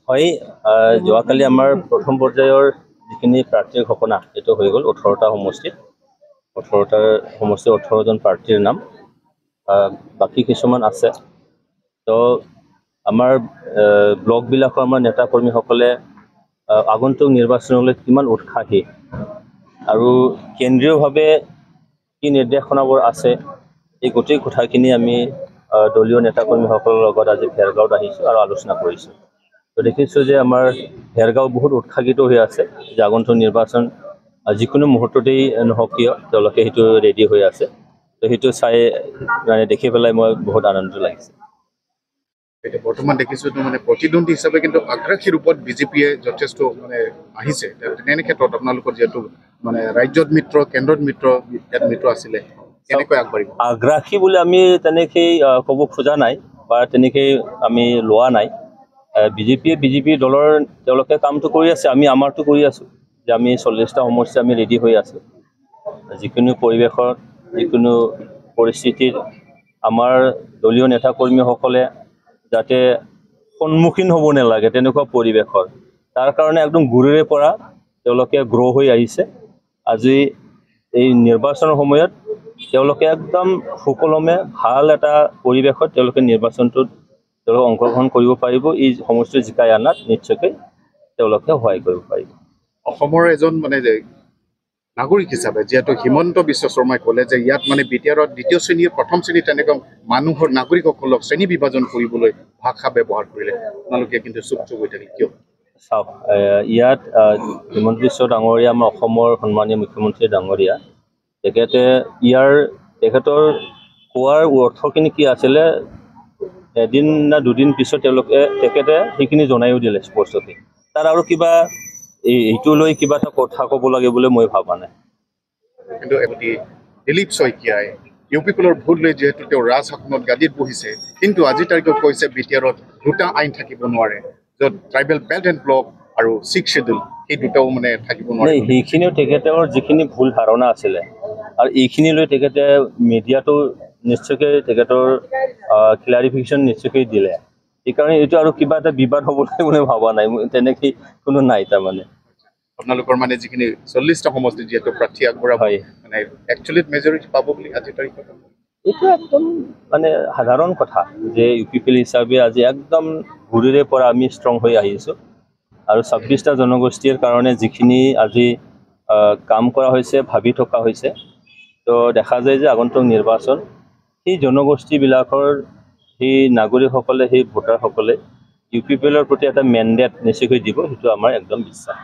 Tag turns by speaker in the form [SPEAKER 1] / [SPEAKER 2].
[SPEAKER 1] হয়, যোৱাকালি আমাৰ প্ৰথম পৰ্যায়ৰ যিখিনি প্ৰাৰ্থীৰ ঘোষণা এইটো হৈ গ'ল 18টা সমষ্টিত 18জন প্ৰাৰ্থীৰ নাম। বাকী কিছুমান আছে। তো আমাৰ ব্লকবিলাকৰ আমাৰ নেতা কৰ্মীসকলে আগন্তুক নিৰ্বাচনলৈ কিমান উৎসাহী আৰু কেন্দ্ৰীয়ভাৱে কি নিৰ্দেশনাবোৰ আছে এই গোটেই কথাখিনি আমি দলীয় নেতা কৰ্মীসকলৰ লগত আজি ভেৰগাঁৱত আহিছোঁ আৰু আলোচনা কৰিছোঁ। তো দেখিছোঁ যে আমাৰ ভেৰগাঁও বহুত উৎসাহিত হৈ আছে যে আগন্তুক নিৰ্বাচন যিকোনো মুহূৰ্ততেই নহওক কিয় তেওঁলোকে সেইটো ৰেডি হৈ আছে। তো সেইটো চাই মানে দেখি পেলাই মই বহুত আনন্দ লাগিছে।
[SPEAKER 2] এতিয়া বৰ্তমান দেখিছোঁ মানে প্ৰতিদ্বন্দ্বী হিচাপে কিন্তু আগ্ৰাসী ৰূপত বিজেপিয়ে যথেষ্ট মানে আহিছে। তেনে ক্ষেত্ৰত আপোনালোকৰ যিহেতু মানে ৰাজ্যত মিত্ৰ কেন্দ্ৰত মিত্ৰ ইয়াত মিত্ৰ আছিলে কেনেকৈ আগবাঢ়িব?
[SPEAKER 1] আগ্ৰাসী বুলি আমি তেনেকেই ক'ব খোজা নাই বা তেনেকেই আমি লোৱা নাই। বিজেপি দলৰ তেওঁলোকে কামটো কৰি আছে, আমি আমাৰটো কৰি আছোঁ যে আমি 40টা সমষ্টি আমি ৰেডি হৈ আছোঁ। যিকোনো পৰিৱেশত যিকোনো পৰিস্থিতিত আমাৰ দলীয় নেতা কৰ্মীসকলে যাতে সন্মুখীন হ'ব নালাগে তেনেকুৱা পৰিৱেশৰ তাৰ কাৰণে একদম গুৰিৰে পৰা তেওঁলোকে গ্ৰ' হৈ আহিছে। আজি এই নিৰ্বাচনৰ সময়ত তেওঁলোকে একদম সুকলমে ভাল এটা পৰিৱেশত তেওঁলোকে নিৰ্বাচনটোত তেওঁলোকে অংশগ্ৰহণ কৰিব পাৰিব। এই সমষ্টি জিকাই অনাত নিশ্চয়কৈ তেওঁলোকে সহায় কৰিব পাৰিব।
[SPEAKER 2] অসমৰ এজন মানে যে নাগৰিক হিচাপে যিহেতু হিমন্ত বিশ্ব শৰ্মাই ক'লে যে ইয়াত মানে বিটিআৰত দ্বিতীয় শ্ৰেণীৰ প্ৰথম শ্ৰেণীৰ তেনেকুৱা মানুহৰ নাগৰিকসকলক শ্ৰেণী বিভাজন কৰিবলৈ ভাষা ব্যৱহাৰ কৰিলে আপোনালোকে কিন্তু চুপ হৈ থাকিল কিয়?
[SPEAKER 1] চাওক, ইয়াত হিমন্ত বিশ্ব ডাঙৰীয়া আমাৰ অসমৰ সন্মানীয় মুখ্যমন্ত্ৰী ডাঙৰীয়া তেখেতৰ কোৱাৰ অৰ্থখিনি কি আছিলে এদিন না দুদিন পিছত তেখেতে সেইখিনি জনাইও দিলে স্পষ্টকৈ। তাৰ আৰু কিবা এইটো লৈ কিবা এটা কথা ক'ব লাগে বুলি মই ভবা নাই।
[SPEAKER 2] কিন্তু এগৰাকী দিলীপ শইকীয়াই ইউপিপিএলৰ ভোট লৈ যিহেতু তেওঁ ৰাজশাসনত গাদীত বহিছে, কিন্তু আজিৰ তাৰিখত কৈছে বিটিআৰত দুটা আইন থাকিব নোৱাৰে, য'ত ট্ৰাইবেল বেল্ট এণ্ড ব্লক আৰু 6th শ্বেডিউল সেই দুটাও মানে থাকিব নোৱাৰে।
[SPEAKER 1] সেইখিনিও তেখেতৰ যিখিনি ভুল ধাৰণা আছিলে আৰু এইখিনি লৈ তেখেতে মিডিয়াটো নিশ্চয়কৈ তেখেতৰ ক্লাৰিফিকেশ্যন নিশ্চয়কৈ দিলে। সেইকাৰণে এইটো আৰু কিবা এটা বিবাদ হ'বলৈ মই ভবা নাই, তেনেকৈ কোনো নাই তাৰমানে।
[SPEAKER 2] আপোনালোকৰ মানে যিখিনি 40টা সমষ্টি যিহেতু প্ৰাৰ্থী আগবঢ়াব মানে একচুৱেলিত মেজৰিটি পাব বুলি আজিৰ তাৰিখত
[SPEAKER 1] এইটো একদম মানে সাধাৰণ কথা যে ইউপিপিএল হিচাপে আজি একদম গুৰিৰে পৰা আমি ষ্ট্ৰং হৈ আহিছোঁ আৰু 26টা জনগোষ্ঠীৰ কাৰণে যিখিনি আজি কাম কৰা হৈছে ভাবি থকা হৈছে। তো দেখা যায় যে আগন্তুক নিৰ্বাচন সেই জনগোষ্ঠীবিলাকৰ সেই নাগৰিকসকলে সেই ভোটাৰসকলে ইউপিপিএলৰ প্ৰতি এটা মেণ্ডেট নিশ্চয়কৈ দিব, সেইটো আমাৰ একদম বিশ্বাস।